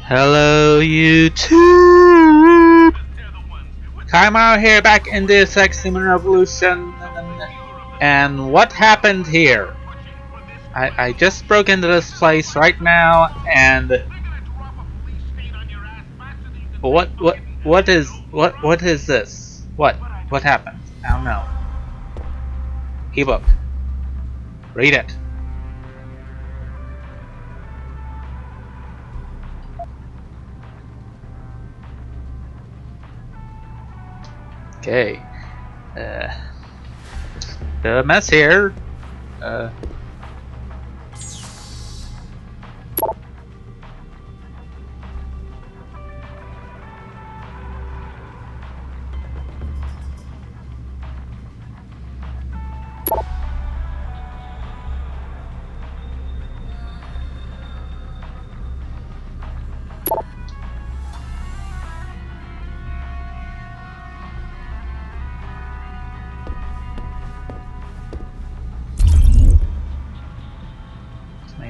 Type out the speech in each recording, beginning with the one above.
Hello, YouTube! I'm out here back in Deus Ex Human Revolution. And what happened here? I just broke into this place right now, and what is this? What happened? I don't know. Ebook. Read it. Okay. The mess here.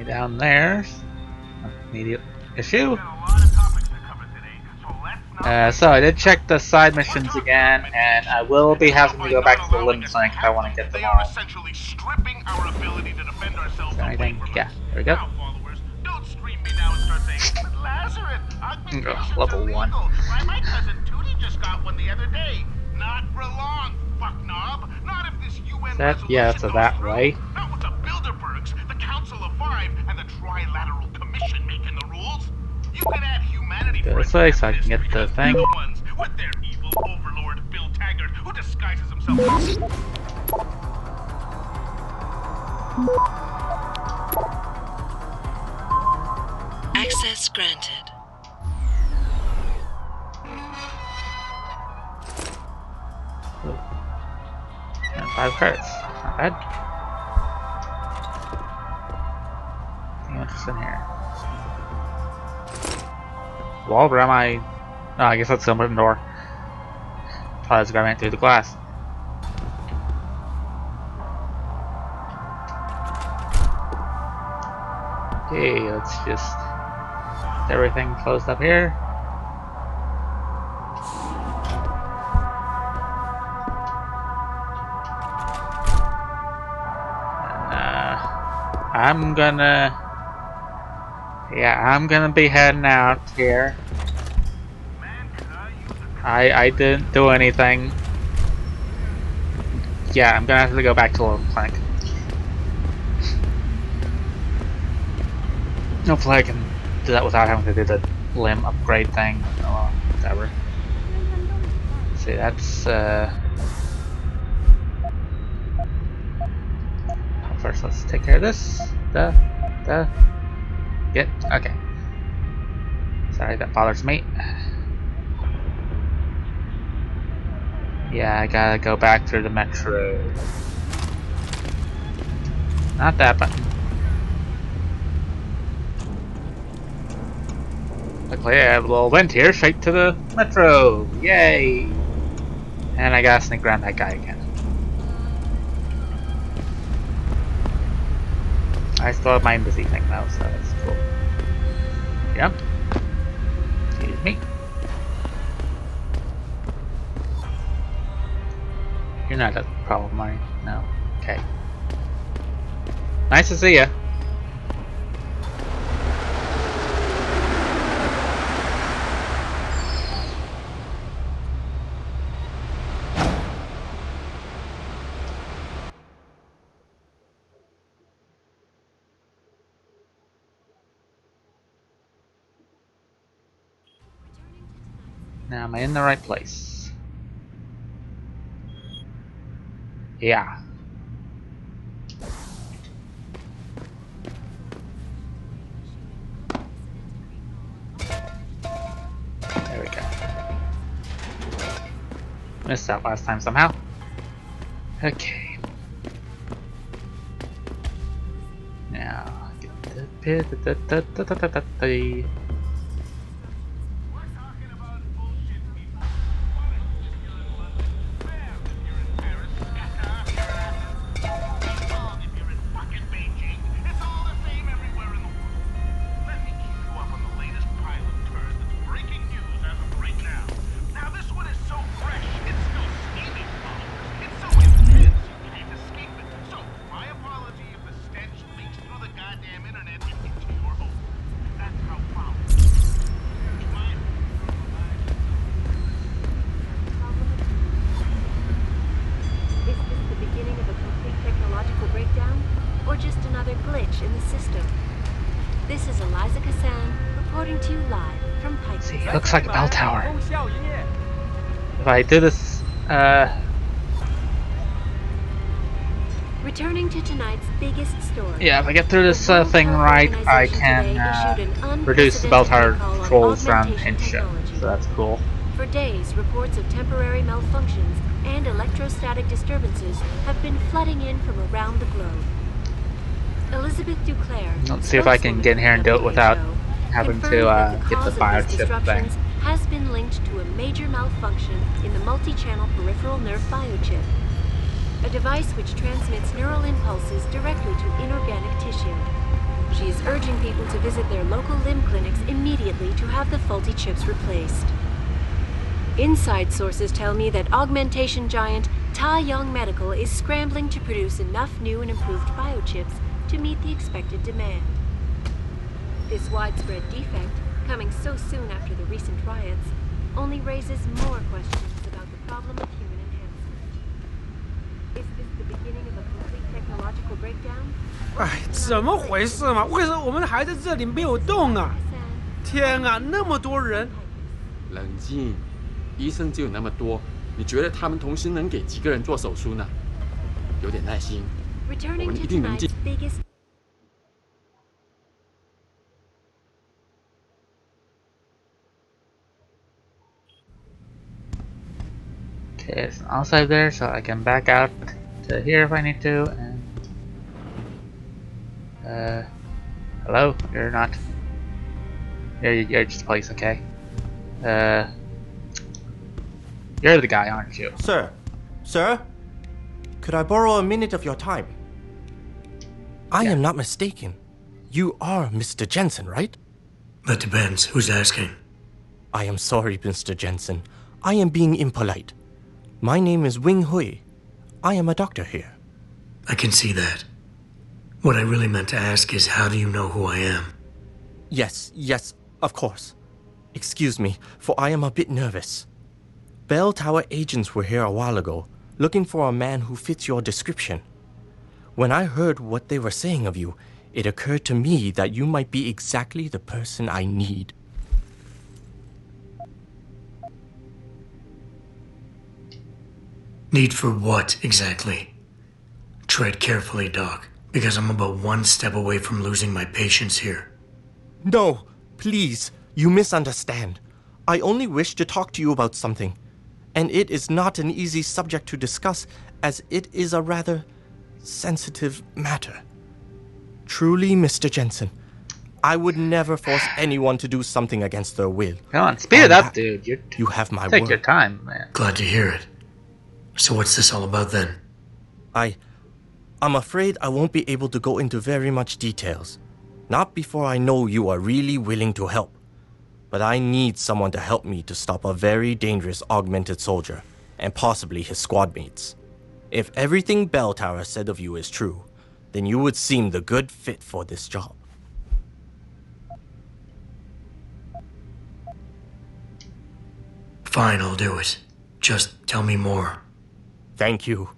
Down there. Immediate issue. So I did check the side missions again, and I will be having to go back to the limb clinic if I want to get them all. Essentially stripping our ability to defend ourselves away from them. Yeah, there we go. Now, followers, don't scream me now and start saying, "But Lazarus, level 1. My cousin Tootie just got one the other day. Not for long, fuck knob. Not if this UN resolution Yeah, that's that through. way. Not with the Bilderbergs, the Council of Five, and the Trilateral Commission making the rules. You can add humanity Go this way so I can get the thing. Ones with their evil overlord Bill Taggart, who disguises himself as Access granted. And 5 credits. Not bad. What's in here? Wall, where am I? Oh, I guess that's the open door. Thought I was going through the glass. Okay, let's just get everything closed up here. I'm gonna be heading out here. I didn't do anything. Yeah, I'm gonna have to go back to the clinic. Hopefully I can do that without having to do the limb upgrade thing. Oh well, whatever. Let's see, that's first let's take care of this. Okay. Sorry, that bothers me. Yeah, I gotta go back through the metro. Not that button. Luckily I have a little vent here, straight to the metro. Yay! And I gotta sneak around that guy again. I still have my embassy thing though, so that's cool. Yep. Excuse me. You're not a problem, are you? No. Okay. Nice to see ya. Now, am I in the right place? Yeah. There we go. Missed that last time somehow. Okay. Now, get the Reporting to you live from Piper. See, it looks like a bell tower. If I do this, Returning to tonight's biggest story. yeah, if I get through this thing right, I can reduce the bell tower controls around Hengsha. So that's cool. For days, reports of temporary malfunctions and electrostatic disturbances have been flooding in from around the globe. Elizabeth Duclair, Let's see if I can get in here and do it without having to get the biochip thing. Has been linked to a major malfunction in the multi-channel peripheral nerve biochip, a device which transmits neural impulses directly to inorganic tissue. She is urging people to visit their local limb clinics immediately to have the faulty chips replaced. Inside sources tell me that augmentation giant Tai Yong Medical is scrambling to produce enough new and improved biochips to meet the expected demand. This widespread defect, coming so soon after the recent riots, only raises more questions about the problem of human enhancement. Is this the beginning of a complete technological breakdown? 哎，怎么回事嘛？为什么我们还在这里没有动啊？天啊，那么多人！冷静，医生只有那么多，你觉得他们同时能给几个人做手术呢？有点耐心，我 Returning 们 to 一定能进 tonight's。biggest Okay, it's an outside there, so I can back out to here if I need to, and hello? You're not. You're just a place, okay? You're the guy, aren't you? Sir, could I borrow a minute of your time? I am not mistaken. You are Mr. Jensen, right? That depends. Who's asking? I am sorry, Mr. Jensen. I am being impolite. My name is Wing Hui. I am a doctor here. I can see that. What I really meant to ask is, how do you know who I am? Yes, of course. Excuse me, for I am a bit nervous. Bell Tower agents were here a while ago, looking for a man who fits your description. When I heard what they were saying of you, it occurred to me that you might be exactly the person I need. Need for what, exactly? Tread carefully, Doc, because I'm about one step away from losing my patience here. No, please, you misunderstand. I only wish to talk to you about something. And it is not an easy subject to discuss, as it is a rather sensitive matter. Truly, Mr. Jensen, I would never force anyone to do something against their will. Come on, speed it up, dude. You have my Take word. your time, man. Glad to hear it. So what's this all about then? I'm afraid I won't be able to go into very much details. Not before I know you are really willing to help. But I need someone to help me to stop a very dangerous augmented soldier, and possibly his squad mates. If everything Bell Tower said of you is true, then you would seem the good fit for this job. Fine, I'll do it. Just tell me more. Thank you.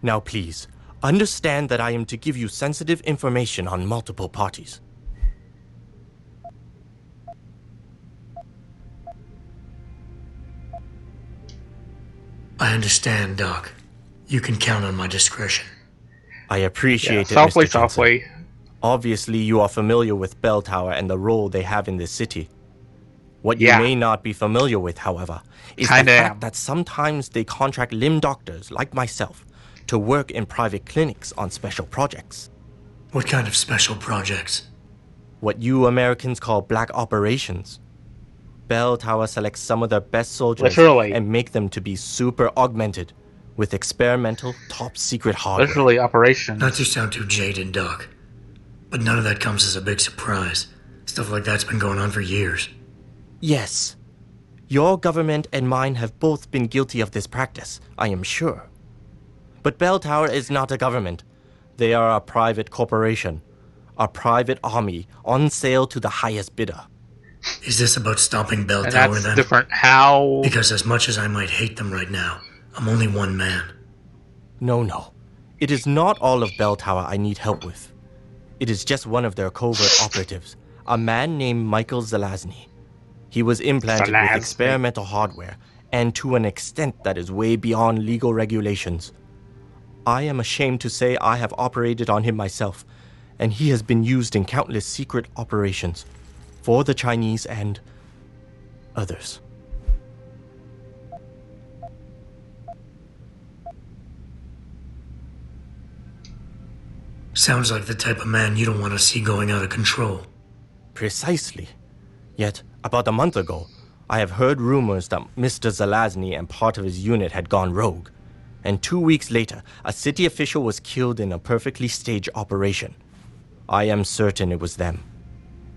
Now please, understand that I am to give you sensitive information on multiple parties. I understand, Doc. You can count on my discretion. I appreciate it, softly, Mr. Jensen. softly. Obviously, you are familiar with Bell Tower and the role they have in this city. What you Yeah. may not be familiar with, however, is Kinda the am. fact that sometimes they contract limb doctors like myself to work in private clinics on special projects. What kind of special projects? What you Americans call black operations. Bell Tower selects some of their best soldiers Literally. and make them to be super augmented with experimental top secret hardware. Literally operations. Not to sound too jaded, Doc, but none of that comes as a big surprise. Stuff like that's been going on for years. Yes. Your government and mine have both been guilty of this practice, I am sure. But Bell Tower is not a government. They are a private corporation. A private army on sale to the highest bidder. Is this about stopping Bell And Tower that's then? different. How? Because as much as I might hate them right now, I'm only one man. No. It is not all of Bell Tower I need help with. It is just one of their covert operatives, A man named Michael Zelazny. He was implanted with experimental hardware, and to an extent that is way beyond legal regulations. I am ashamed to say I have operated on him myself, and he has been used in countless secret operations for the Chinese and others. Sounds like the type of man you don't want to see going out of control. Precisely. Yet, about a month ago, I have heard rumors that Mr. Zelazny and part of his unit had gone rogue. And 2 weeks later, a city official was killed in a perfectly staged operation. I am certain it was them.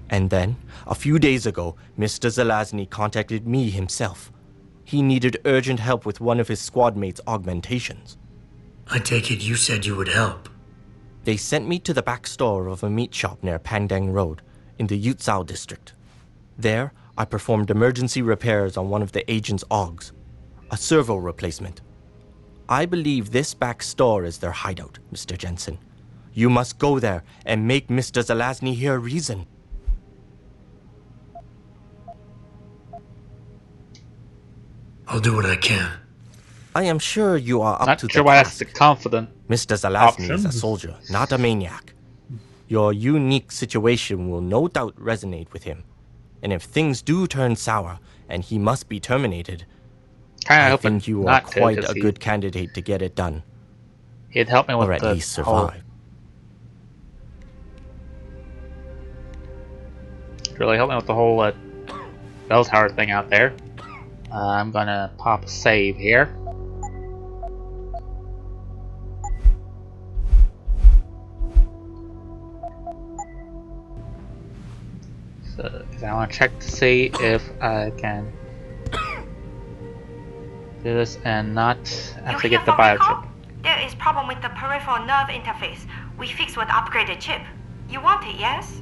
And then, a few days ago, Mr. Zelazny contacted me himself. He needed urgent help with one of his squad mates' augmentations. I take it you said you would help. They sent me to the back store of a meat shop near Pandang Road, in the Yutzao district. There, I performed emergency repairs on one of the agent's augs, a servo replacement. I believe this back store is their hideout, Mr. Jensen. You must go there and make Mr. Zelazny hear reason. I'll do what I can. I am sure you are up Not to sure the why that's task. the confident Mr. Zelazny option. is a soldier, not a maniac. Your unique situation will no doubt resonate with him. And if things do turn sour and he must be terminated, I think you are quite a good candidate to get it done. He'd help me with or at least survive. Really help me with the whole bell tower thing out there. I'm gonna pop a save here. So, because I want to check to see if I can do this and not have to get the biochip. There is problem with the peripheral nerve interface. We fixed with upgraded chip. You want it, yes?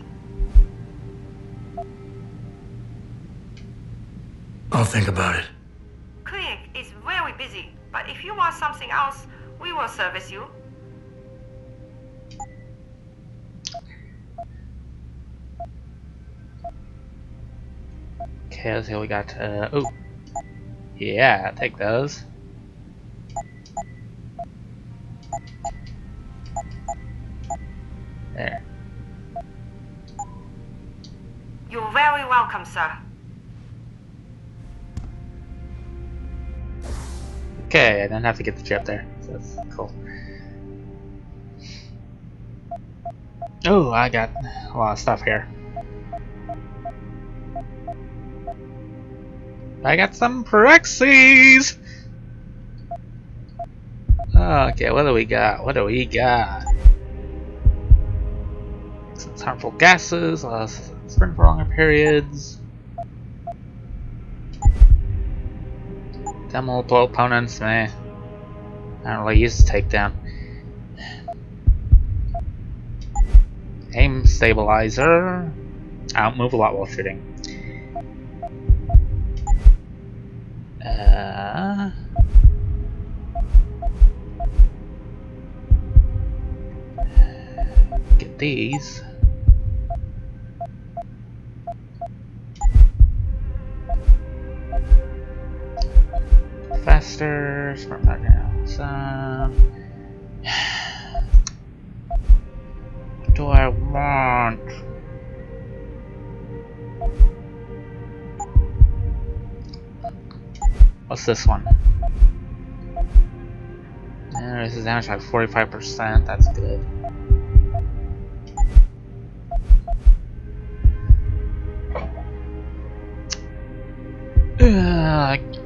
I'll think about it. Clinic is very busy, but if you want something else, we will service you. Okay, let's see what we got. Oh, yeah, take those. There. You're very welcome, sir. Okay, I didn't have to get the chip there, so that's cool. Oh, I got a lot of stuff here. I got some Prexes! Okay, what do we got? What do we got? Some harmful gases, sprint for longer periods. Multiple opponents, meh. I don't really use the takedown. Aim stabilizer. I don't move a lot while shooting. Get these. Faster, smart backgrounds. What do I want? What's this one? This is damage by 45%. That's good.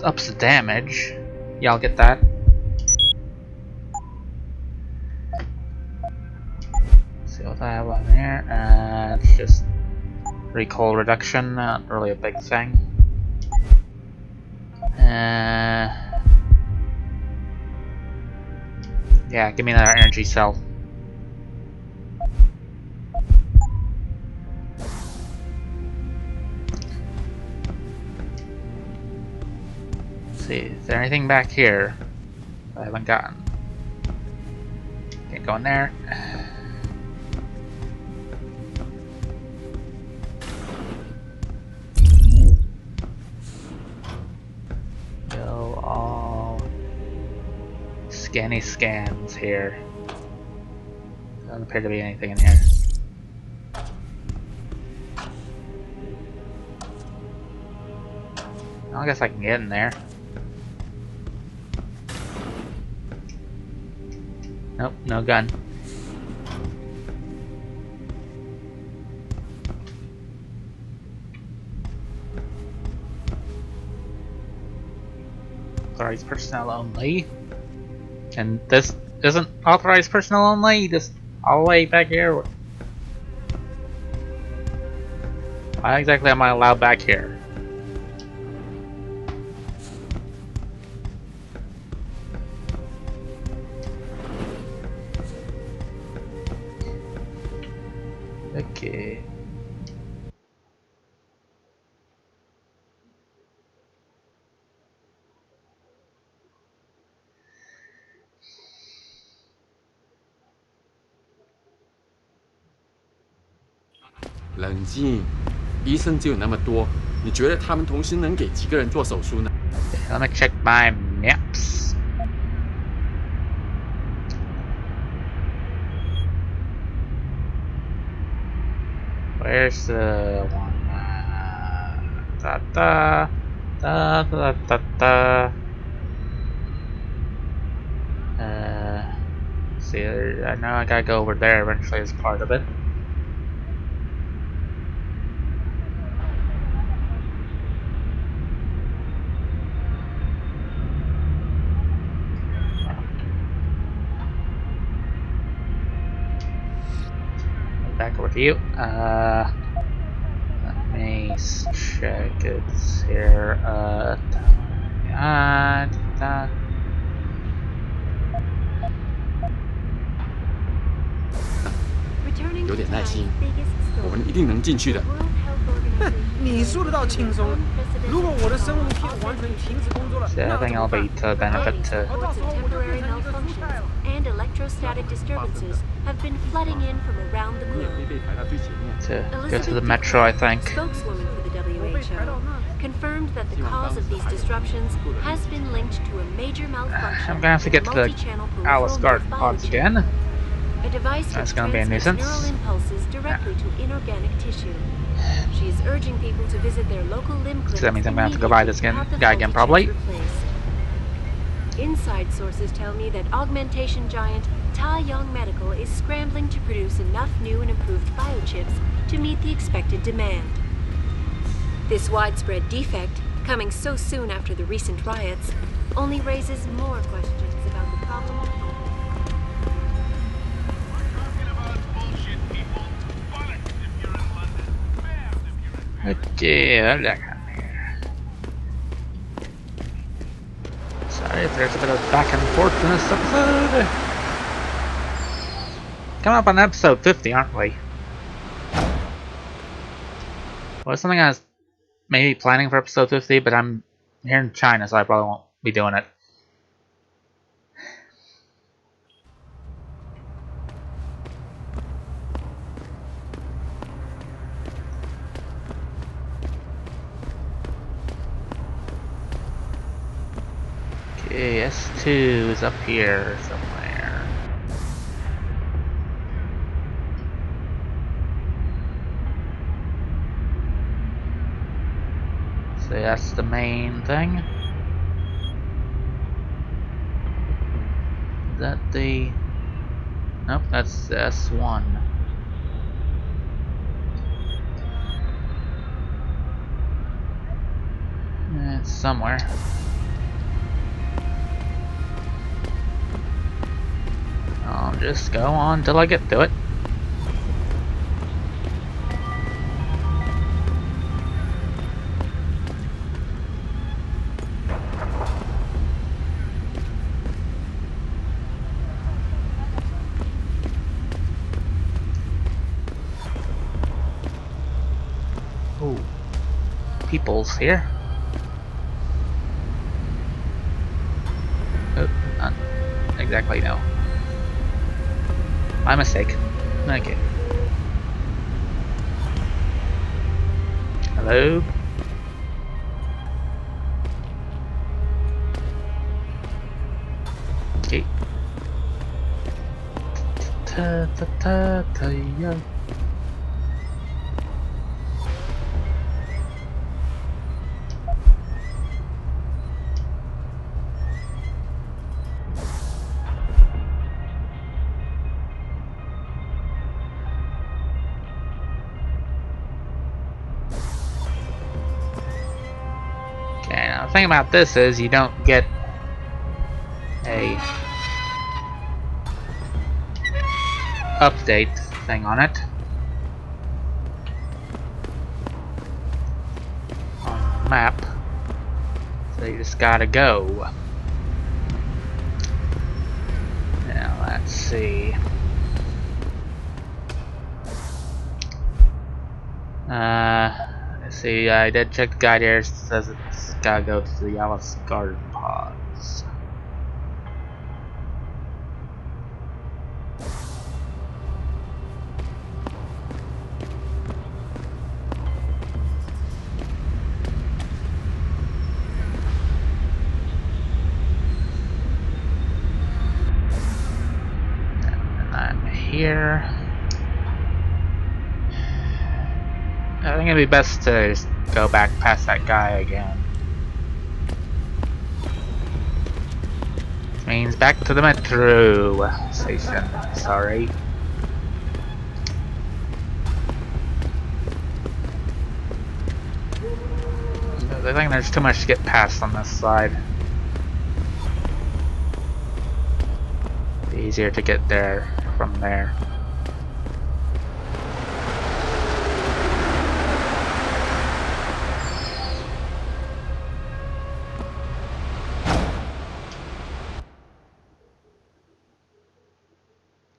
Ups the damage. Yeah, I'll get that. Let's see what I have on here. It's just recoil reduction, not really a big thing. Yeah, give me another energy cell. See, is there anything back here I haven't gotten? Can't go in there. get any scans here. Doesn't appear to be anything in here. Well, I guess I can get in there. Nope, no gun. Authorized personnel only. And this isn't authorized personnel only, just all the way back here. Why exactly am I allowed back here? Okay.冷静，医生只有那么多，你觉得他们同时能给几个人做手术呢？ Let me check my maps. Where's the one? Da da da da da da. See, I know I gotta go over there eventually as part of it. Back over to you. Let me check it here. Da. 有点耐心，我们一定能进去的。哼，你说得倒轻松。如果我的生物片完全停止工作了， So I think I'll be to benefit to Temporary malfunctions and electrostatic disturbances have been flooding in from around the 你也可以 globe. 被排到最前面。 go to the metro, I think. Spokeswoman for the WHO, confirmed that the cause of these disruptions has been linked to a major malfunction. I'm gonna have to get to the Alice Garden pods again. A device That's which gonna be a transmits nuisance. neural impulses directly to inorganic tissue. She is urging people to visit their local limb clinics. So that means I'm gonna have to go buy this guy again, probably. Inside sources tell me that augmentation giant Tai Yong Medical is scrambling to produce enough new and improved biochips to meet the expected demand. This widespread defect, coming so soon after the recent riots, only raises more questions about the problem at hand. Okay, what do I got here? Sorry if there's a bit of back and forth in this episode. Coming up on episode 50, aren't we? Well, it's something I was maybe planning for episode 50, but I'm here in China, so I probably won't be doing it. Okay, S2 is up here somewhere. So that's the main thing. Is that the... Nope, that's the S1. It's somewhere. I'll just go on till I get to it. Ooh, people's here. Oh, not exactly, no. My mistake. Okay. Hello? Okay. ta ta ta ta ya. Okay, now the thing about this is you don't get a update thing on it. On the map. So you just gotta go. Now let's see. Let's see, I did check the guide here. It says it's gotta go to the Alice Garden Pods. And I'm here. I think it'd be best to just go back past that guy again. Which means back to the metro station. Sorry. I think there's too much to get past on this side. Be easier to get there from there.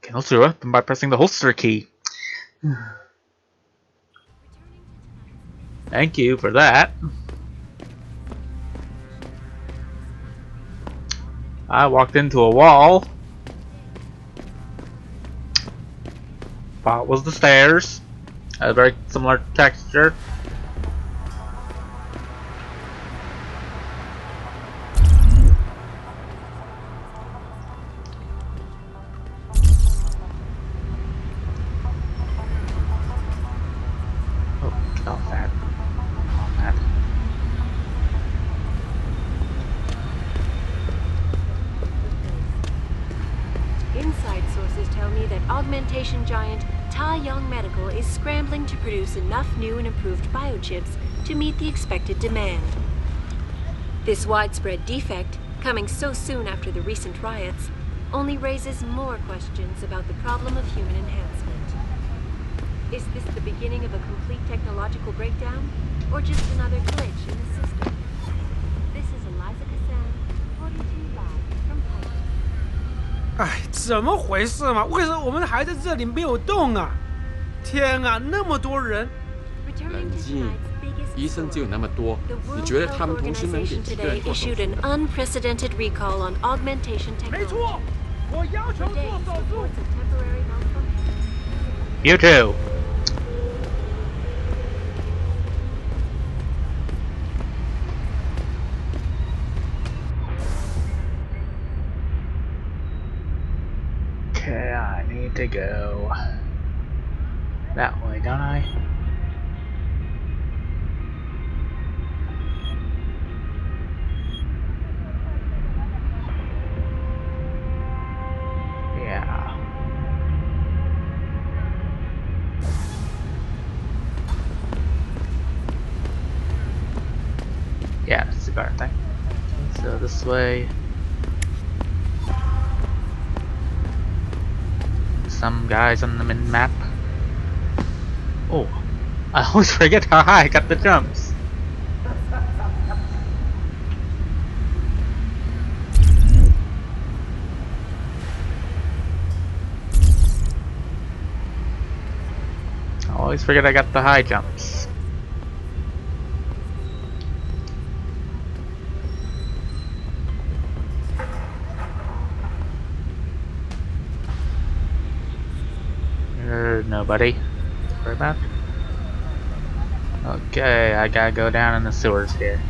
Kill through it by pressing the holster key. Thank you for that. I walked into a wall. Thought it was the stairs. Had a very similar texture. Augmentation giant Tai Yong Medical is scrambling to produce enough new and improved biochips to meet the expected demand. This widespread defect, coming so soon after the recent riots, only raises more questions about the problem of human enhancement. Is this the beginning of a complete technological breakdown, or just another glitch in the system? This is Eliza Kassan, 42 Live from Python. 哎，怎么回事嘛？为什么我们还在这里没有动啊？天啊，那么多人！冷静，医生只有那么多，你觉得他们同时能给几个人做手术？ issued an unprecedented recall on augmentation 没 technology. 错，我要求做 Days 手术。 reports of temporary malfunction. You too. Okay, I need to go that way, don't I? Yeah. Yeah, that's the better thing. So this way. Some guys on the map. Oh, I always forget how high I got the jumps. I always forget I got the high jumps. Nobody. Worry about. Okay, I gotta go down in the sewers here.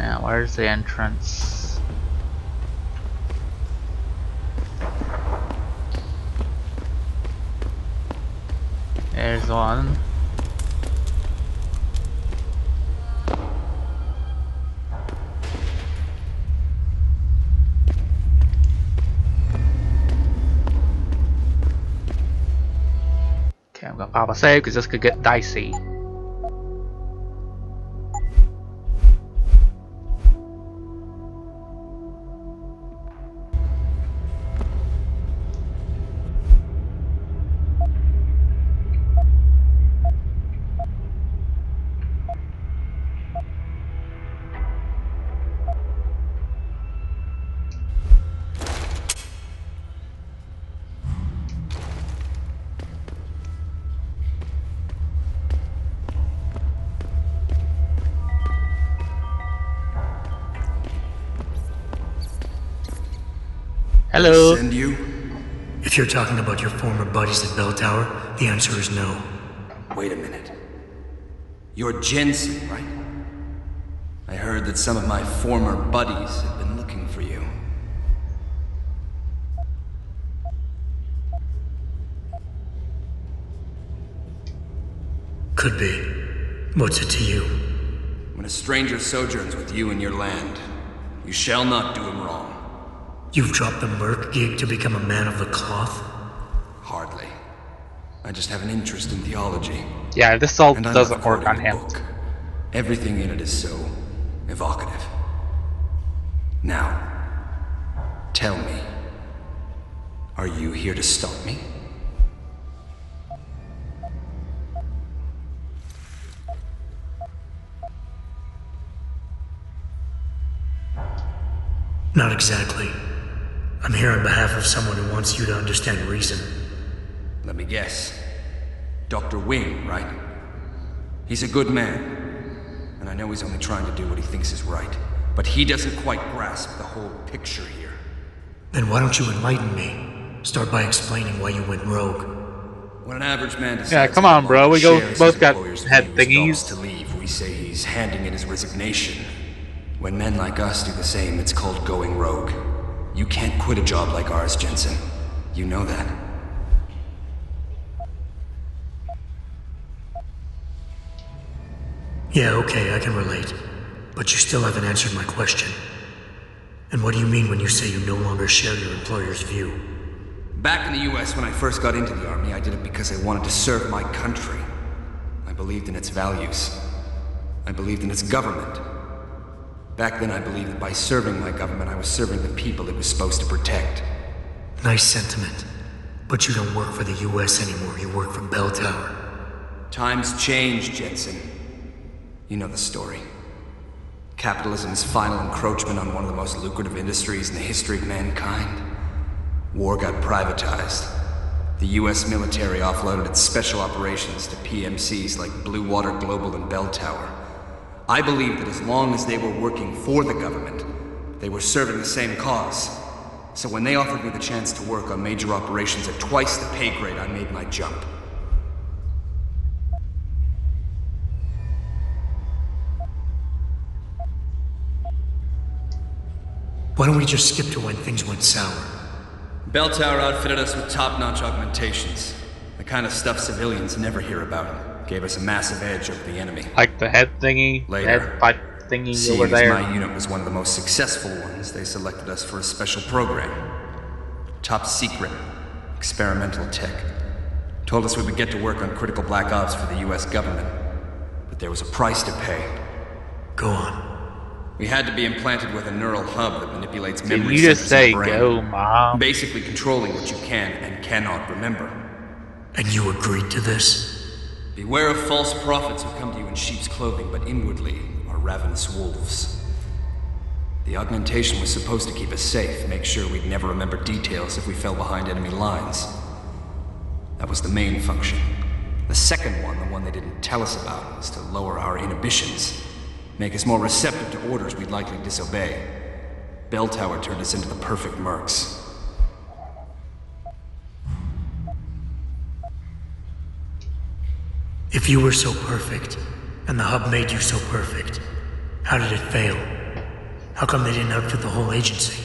Now, where's the entrance? There's one. Okay, I'm gonna pop a save because this could get dicey. Hello. Send you? If you're talking about your former buddies at Bell Tower, the answer is no. Wait a minute. You're Jensen, right? I heard that some of my former buddies have been looking for you. Could be. What's it to you? When a stranger sojourns with you in your land, you shall not do him wrong. You've dropped the merc gig to become a man of the cloth? Hardly. I just have an interest in theology. Yeah, this all And I doesn't love work on quoting the him. book. Everything in it is so evocative. Now, tell me, are you here to stop me? Not exactly. I'm here on behalf of someone who wants you to understand reason. Let me guess. Dr. Wing, right? He's a good man. And I know he's only trying to do what he thinks is right. But he doesn't quite grasp the whole picture here. Then why don't you enlighten me? Start by explaining why you went rogue. When an average man decides Yeah, come on, bro. We shares both his got employer's head views, thingies. to leave, we say he's handing in his resignation. When men like us do the same, it's called going rogue. You can't quit a job like ours, Jensen. You know that. Yeah, okay, I can relate. But you still haven't answered my question. And what do you mean when you say you no longer share your employer's view? Back in the US, when I first got into the army, I did it because I wanted to serve my country. I believed in its values. I believed in its government. Back then, I believed that by serving my government, I was serving the people it was supposed to protect. Nice sentiment. But you don't work for the US anymore, you work for Bell Tower. Times change, Jensen. You know the story. Capitalism's final encroachment on one of the most lucrative industries in the history of mankind. War got privatized. The US military offloaded its special operations to PMCs like Blue Water Global and Bell Tower. I believed that as long as they were working for the government, they were serving the same cause. So when they offered me the chance to work on major operations at twice the pay grade, I made my jump. Why don't we just skip to when things went sour? Bell Tower outfitted us with top-notch augmentations. The kind of stuff civilians never hear about. Gave us a massive edge over the enemy. Like the head thingy, Later, head pipe thingy seeing over as there. my unit was one of the most successful ones, they selected us for a special program. Top secret, experimental tech. Told us we would get to work on critical black ops for the US government. But there was a price to pay. Go on. We had to be implanted with a neural hub that manipulates Did memory you just centers in say the brain, go, Mom? basically controlling what you can and cannot remember. And you agreed to this? Beware of false prophets who come to you in sheep's clothing, but inwardly are ravenous wolves. The augmentation was supposed to keep us safe, make sure we'd never remember details if we fell behind enemy lines. That was the main function. The second one, the one they didn't tell us about, was to lower our inhibitions. Make us more receptive to orders we'd likely disobey. Bell Tower turned us into the perfect mercs. If you were so perfect, and the hub made you so perfect, how did it fail? How come they didn't outfit the whole agency?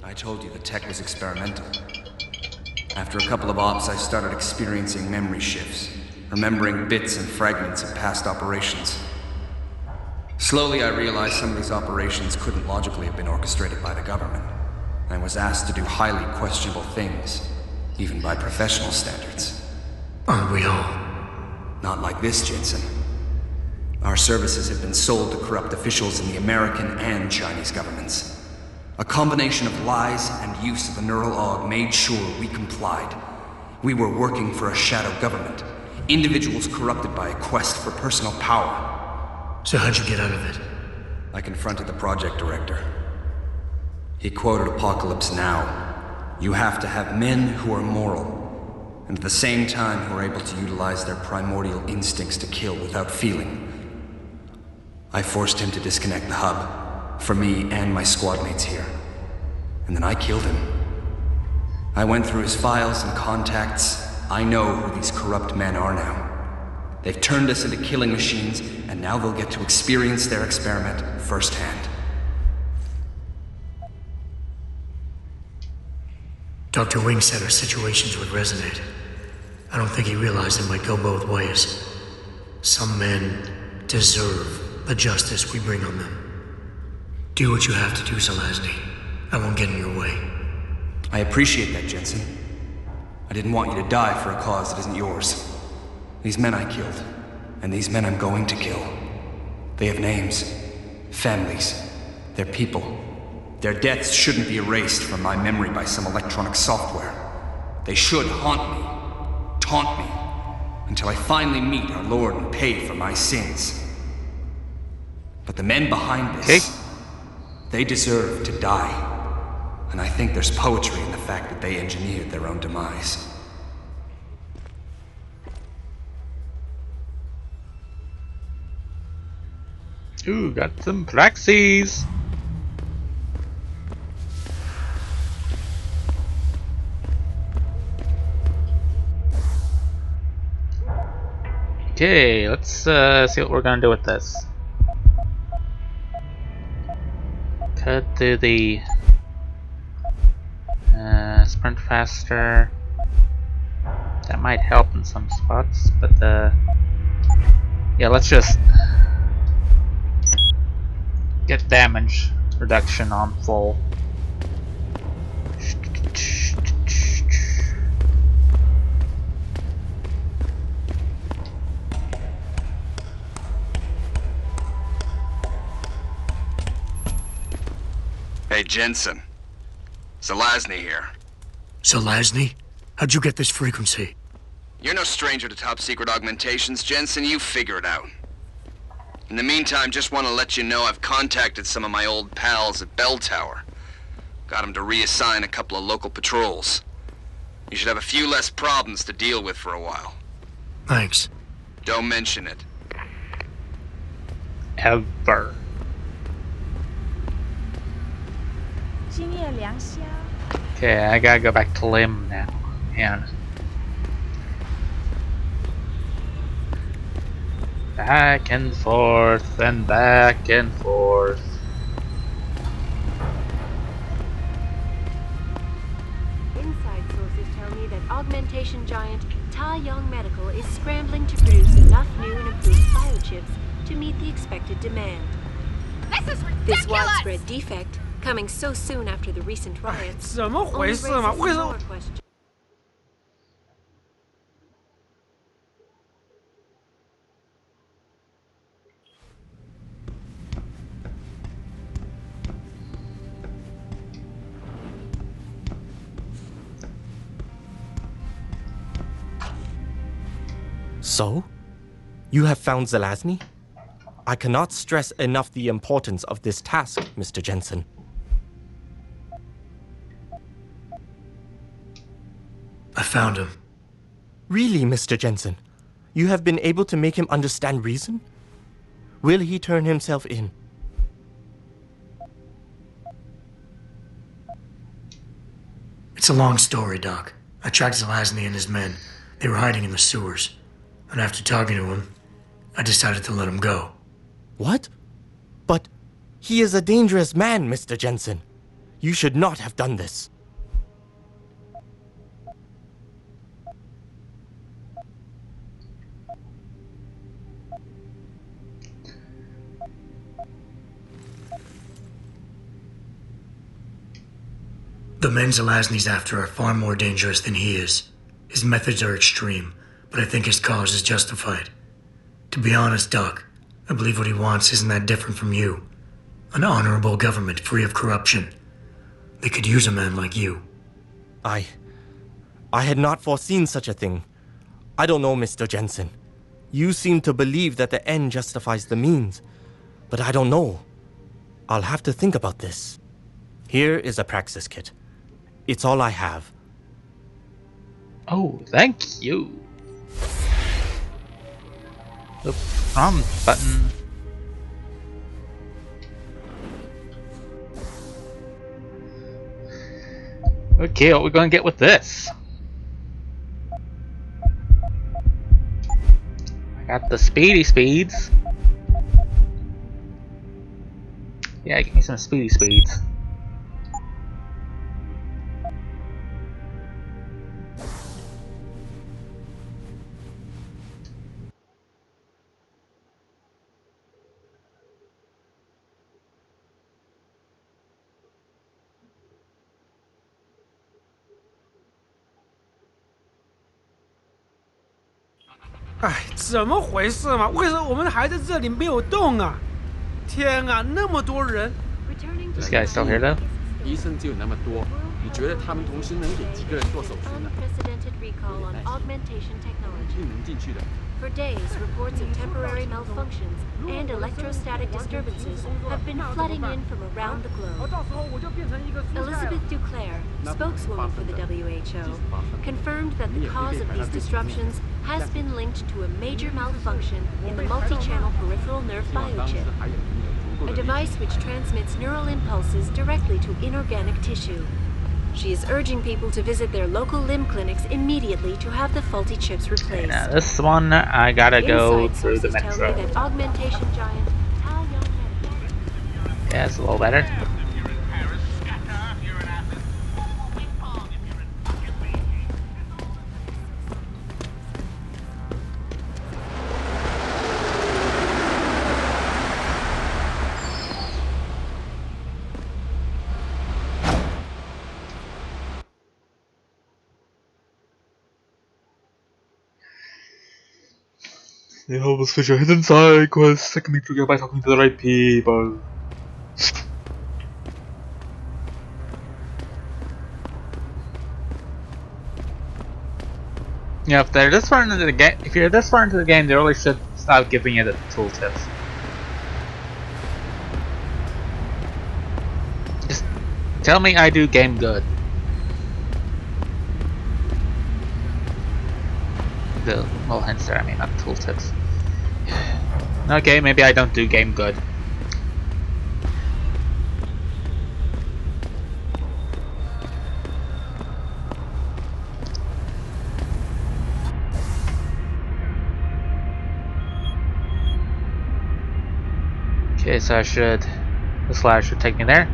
I told you the tech was experimental. After a couple of ops, I started experiencing memory shifts, remembering bits and fragments of past operations. Slowly, I realized some of these operations couldn't logically have been orchestrated by the government, and was asked to do highly questionable things, even by professional standards. Aren't we all? Not like this, Jensen. Our services have been sold to corrupt officials in the American and Chinese governments. A combination of lies and use of the neural aug made sure we complied. We were working for a shadow government, individuals corrupted by a quest for personal power. So how'd you get out of it? I confronted the project director. He quoted Apocalypse Now. You have to have men who are moral, and at the same time who are able to utilize their primordial instincts to kill without feeling. I forced him to disconnect the hub, for me and my squad mates here. And then I killed him. I went through his files and contacts. I know who these corrupt men are now. They've turned us into killing machines, and now they'll get to experience their experiment firsthand. Dr. Wing said our situations would resonate. I don't think he realized it might go both ways. Some men deserve the justice we bring on them. Do what you have to do, Zelazny. I won't get in your way. I appreciate that, Jensen. I didn't want you to die for a cause that isn't yours. These men I killed, and these men I'm going to kill. They have names, families, they're people. Their deaths shouldn't be erased from my memory by some electronic software. They should haunt me, taunt me, until I finally meet our Lord and pay for my sins. But the men behind this, they deserve to die. And I think there's poetry in the fact that they engineered their own demise. Ooh, got some Praxis. Okay, let's see what we're gonna do with this. Cut through the sprint faster. That might help in some spots, but yeah, let's just get damage reduction on full. Hey, Jensen. Zelazny here. Zelazny? How'd you get this frequency? You're no stranger to top-secret augmentations, Jensen. You figure it out. In the meantime, just want to let you know I've contacted some of my old pals at Bell Tower. Got them to reassign a couple of local patrols. You should have a few less problems to deal with for a while. Thanks. Don't mention it. Ever. Okay, I gotta go back to Lim now. And back and forth and back and forth. Inside sources tell me that augmentation giant Tai Yong Medical is scrambling to produce enough new and improved biochips to meet the expected demand. This is ridiculous! This widespread defect, coming so soon after the recent riots, 怎么 only 回 raises 事嘛？ some 为什么 more？ questions. So? You have found Zelazny? I cannot stress enough the importance of this task, Mr. Jensen. I found him. Really, Mr. Jensen? You have been able to make him understand reason? Will he turn himself in? It's a long story, Doc. I tracked Zelazny and his men. They were hiding in the sewers. And after talking to him, I decided to let him go. What? But He is a dangerous man, Mr. Jensen. You should not have done this. The men Zelazny's after are far more dangerous than he is. His methods are extreme, but I think his cause is justified. To be honest, Doc, I believe what he wants isn't that different from you. An honorable government free of corruption. They could use a man like you. I had not foreseen such a thing. I don't know, Mr. Jensen. You seem to believe that the end justifies the means, but I don't know. I'll have to think about this. Here is a praxis kit. It's all I have. Oh, thank you. The wrong button. Okay, what we gonna get with this? I got the speedy speeds. Yeah, give me some speedy speeds.哎，怎么回事嘛？为什么我们还在这里没有动啊？天啊，那么多人！ This guy's still here though? 医生就有那么多，你觉得他们同时能给几个人做手术呢？ Unprecedented recall on augmentation 一 technology. 定能进去的。 For days, reports of temporary malfunctions and electrostatic disturbances have been flooding in from around the 我 globe. 到时候我就变成一个蔬菜了 Elizabeth Duclair, spokeswoman for the WHO, confirmed that the cause of these disruptions has been linked to a major malfunction in the multi-channel peripheral nerve 希望当时 biochip, 还有足够 a 的力气 device which transmits neural impulses directly to inorganic tissue. She is urging people to visit their local limb clinics immediately to have the faulty chips replaced. Now this one, I gotta go Inside through the sources tell me metro. that augmentation giant Tao Yong Yeah, it's a little better. If you're in Paris, scatter. If you're in Athens, ping pong. If you're in fucking Beijing. You almost put your hidden side quest. Take me through by talking to the right people. Yeah, if they're this far into the game, if you're this far into the game, they really should stop giving you the tooltips. Just tell me I do game good. The little hints there, I mean, not tooltips. Okay, maybe I don't do game good. Okay, so this ladder should take me there.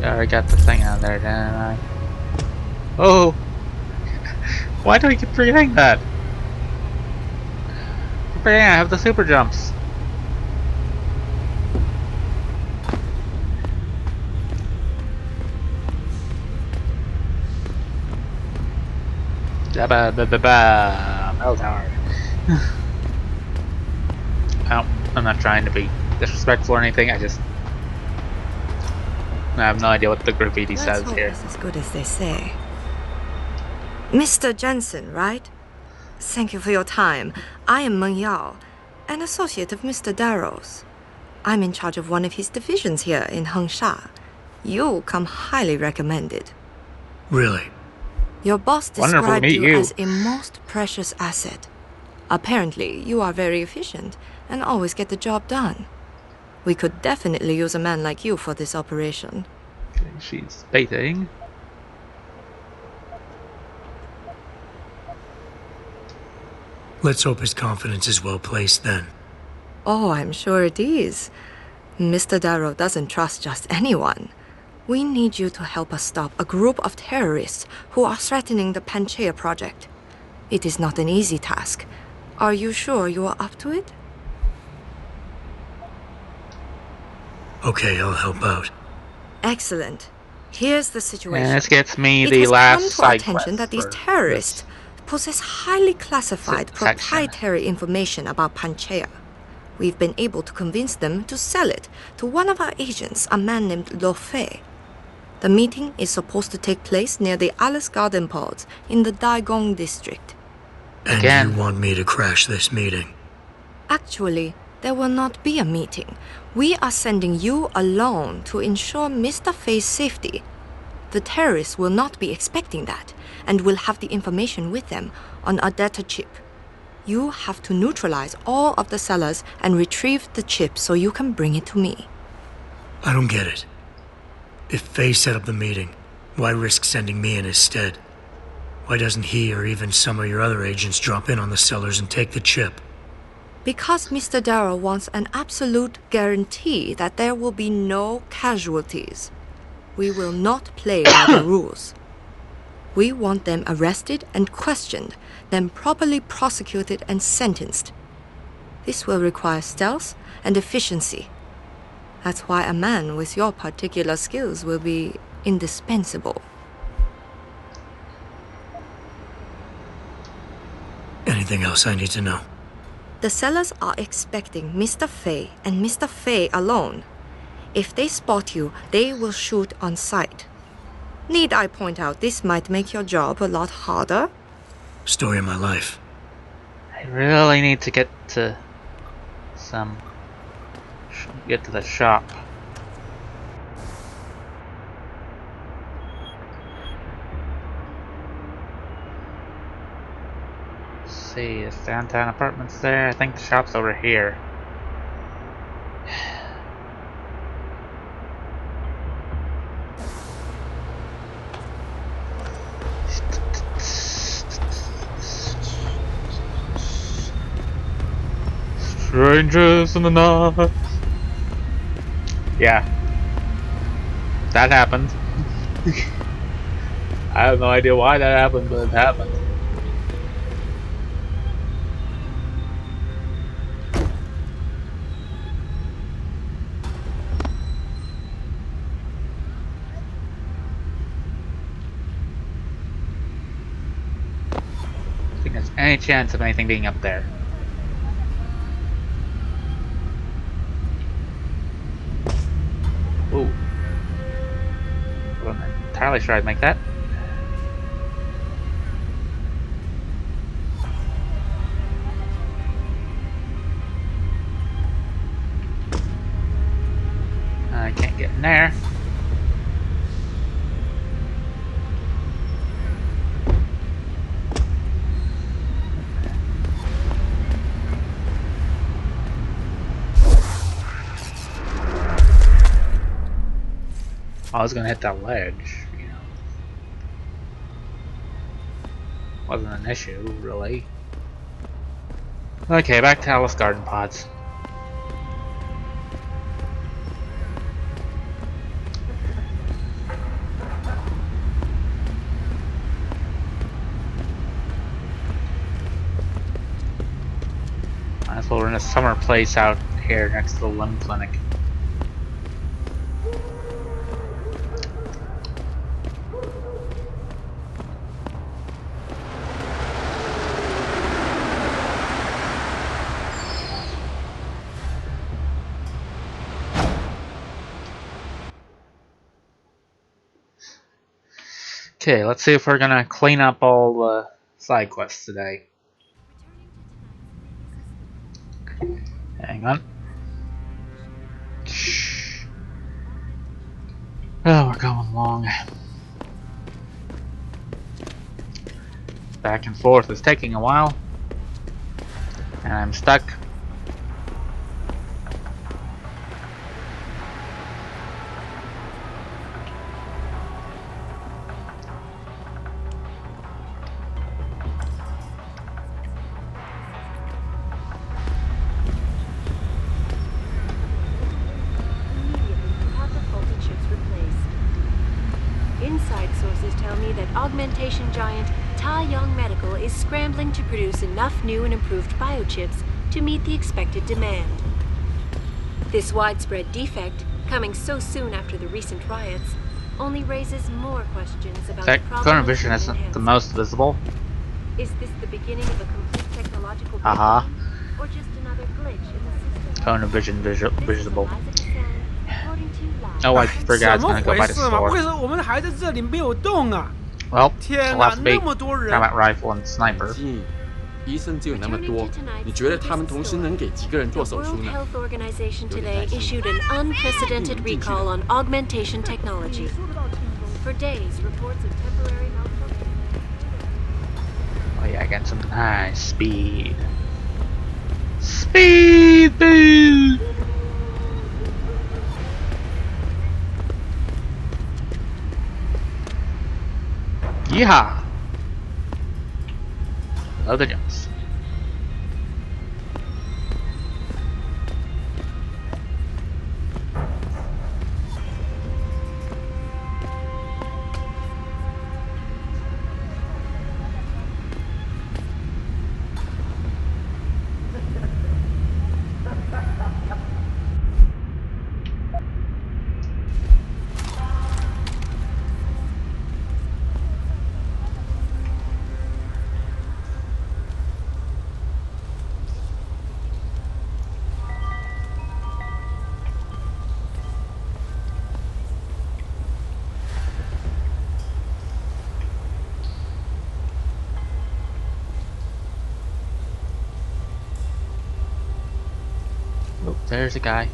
I already got the thing out there, didn't I? Oh! Why do I keep forgetting that? But yeah, I have the super jumps. Metal tower. I'm not trying to be disrespectful or anything, I have no idea what the graffiti Let's says hope here. it's as good as they say. Mr. Jensen, right? Thank you for your time. I am Meng Yao, an associate of Mr. Darrow's. I'm in charge of one of his divisions here in Hengsha. You come highly recommended. Really? Your boss Wonderful to described meet you you. as a most precious asset. Apparently, you are very efficient and always get the job done. We could definitely use a man like you for this operation. Okay, she's baiting. Let's hope his confidence is well placed then. Oh, I'm sure it is. Mr. Darrow doesn't trust just anyone. We need you to help us stop a group of terrorists who are threatening the Panchaea project. It is not an easy task. Are you sure you are up to it? Okay, I'll help out. Excellent. Here's the situation. And this gets me It the has last come to our side attention quest that these for terrorists this possess highly classified section. proprietary information about Panchaea. We've been able to convince them to sell it to one of our agents, a man named Lotta. The meeting is supposed to take place near the Alice Garden pods in the Daigong district. And Again. you want me to crash this meeting? Actually, there will not be a meeting. We are sending you alone to ensure Mr. Fei's safety. The terrorists will not be expecting that, and will have the information with them on a data chip. You have to neutralize all of the sellers and retrieve the chip so you can bring it to me. I don't get it. If Fei set up the meeting, why risk sending me in his stead? Why doesn't he or even some of your other agents drop in on the sellers and take the chip? Because Mr. Darrow wants an absolute guarantee that there will be no casualties. We will not play by the rules. We want them arrested and questioned, then properly prosecuted and sentenced. This will require stealth and efficiency. That's why a man with your particular skills will be indispensable. Anything else I need to know? The sellers are expecting Mr. Fei and Mr. Fei alone. If they spot you, they will shoot on sight. Need I point out this might make your job a lot harder? Story of my life. I really need to get to the shop. Let's see, it's downtown apartments there. I think the shop's over here. Strangers in the night. Yeah. That happened. I have no idea why that happened, but it happened. I think there's any chance of anything being up there. Ooh. Well, I'm not entirely sure I'd make that. I can't get in there. I was gonna hit that ledge, you know. Wasn't an issue, really. Okay, back to Alice Garden Pods. Might as well run a summer place out here next to the limb clinic. Okay, let's see if we're gonna clean up all the side quests today. Hang on. Oh, we're going along. back and forth is taking a while. And I'm stuck. Inside sources tell me that augmentation giant Tai Yong Medical is scrambling to produce enough new and improved biochips to meet the expected demand. This widespread defect, coming so soon after the recent riots, only raises more questions about the problem. Current vision isn't the most visible. Is this the beginning of a complete technological Haha. breakdown, or just another glitch in the system? Current vision visible. Oh, I forgot I was 怎么 gonna go 回 by the 事嘛？为 store. 什么我们还在这里没有动啊？ Well, 天 it'll 哪， have to 那 be 么多人！ combat rifle and sniper. 医生只有那么多，你觉得他们同时能给几个人做 The 手术 World 呢？ Health Organization today issued an unprecedented recall on augmentation technology. For days, reports of temporary malfunction. Oh yeah, again some nice speed. Speed boost! Yeehaw! Love the jumps. Oh, there's a guy.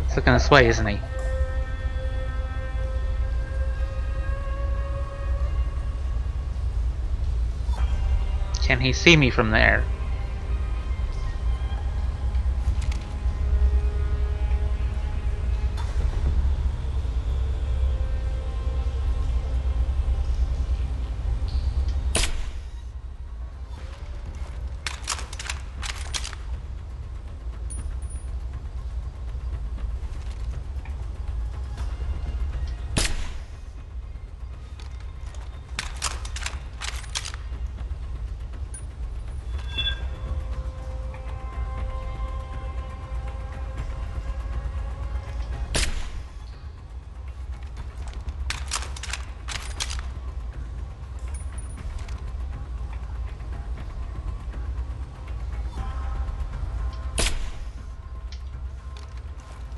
He's looking this way, isn't he? Can he see me from there?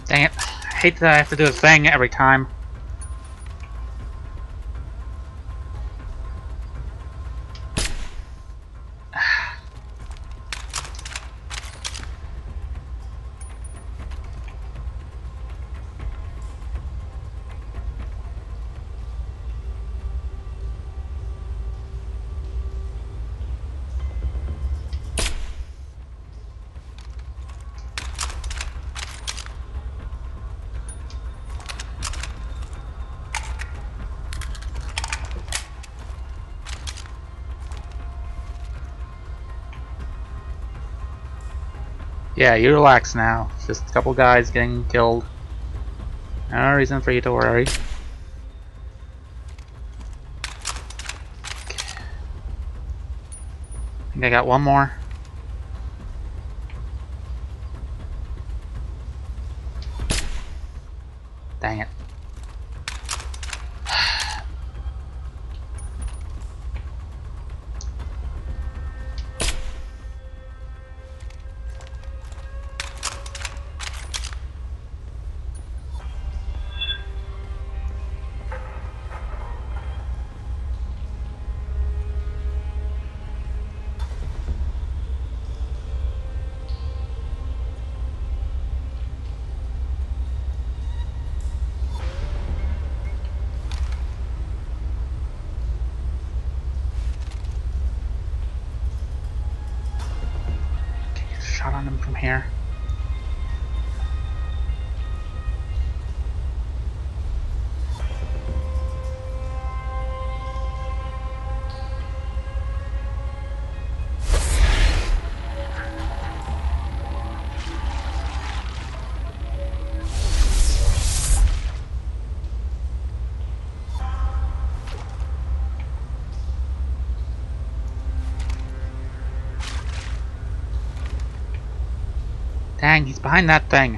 Dang it. I hate that I have to do a thing every time. Yeah, you relax now. It's just a couple guys getting killed. No reason for you to worry. think I got one more. Dang it. Shot on him from here. Dang, he's behind that thing.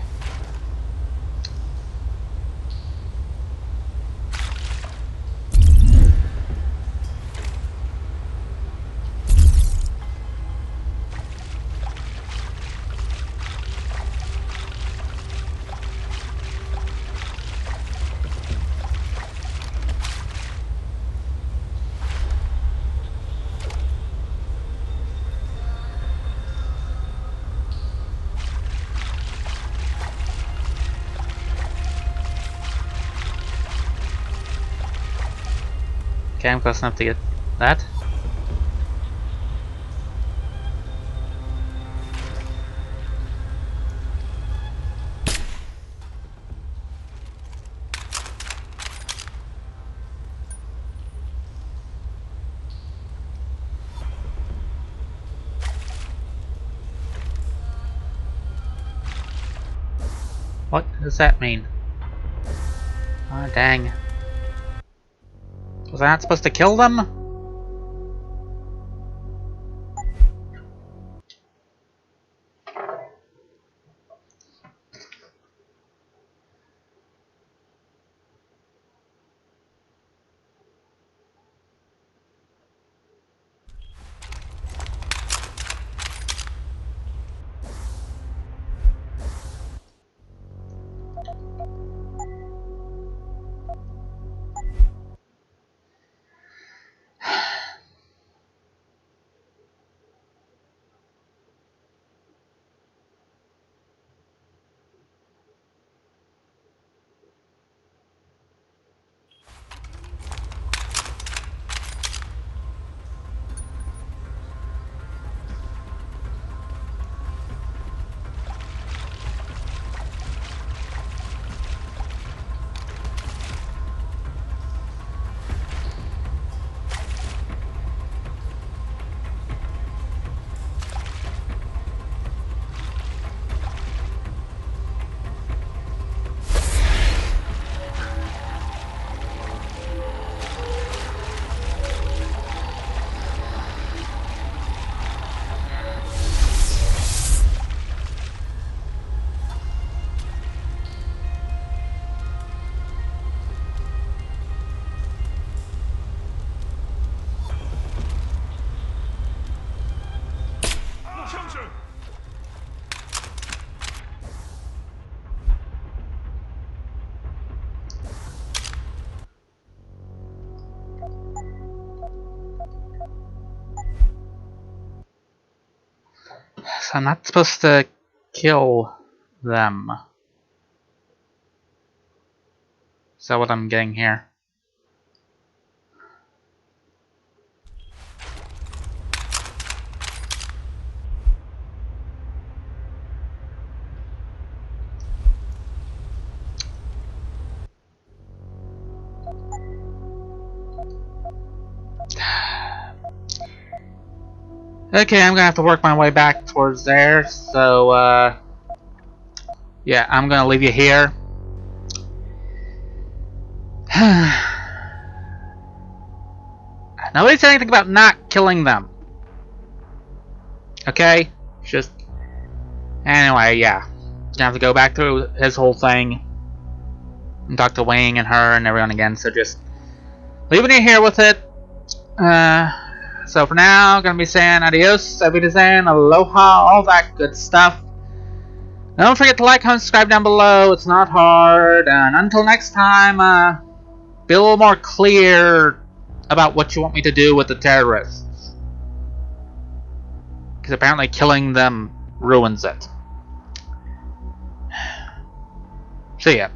Okay, I'm close enough to get that. What does that mean? Oh, dang. Was I not supposed to kill them? So I'm not supposed to kill them. Is that what I'm getting here? Okay, I'm gonna have to work my way back towards there, so yeah, I'm gonna leave you here. Nobody said anything about not killing them. Okay? Just... Anyway, yeah. He's gonna have to go back through his whole thing. And talk to Wing and her and everyone again, so just... leaving you here with it. So for now, gonna be saying adios, avidazan, aloha, all that good stuff. Don't forget to like, comment, subscribe down below. It's not hard. And until next time, be a little more clear about what you want me to do with the terrorists. Because apparently killing them ruins it. See ya.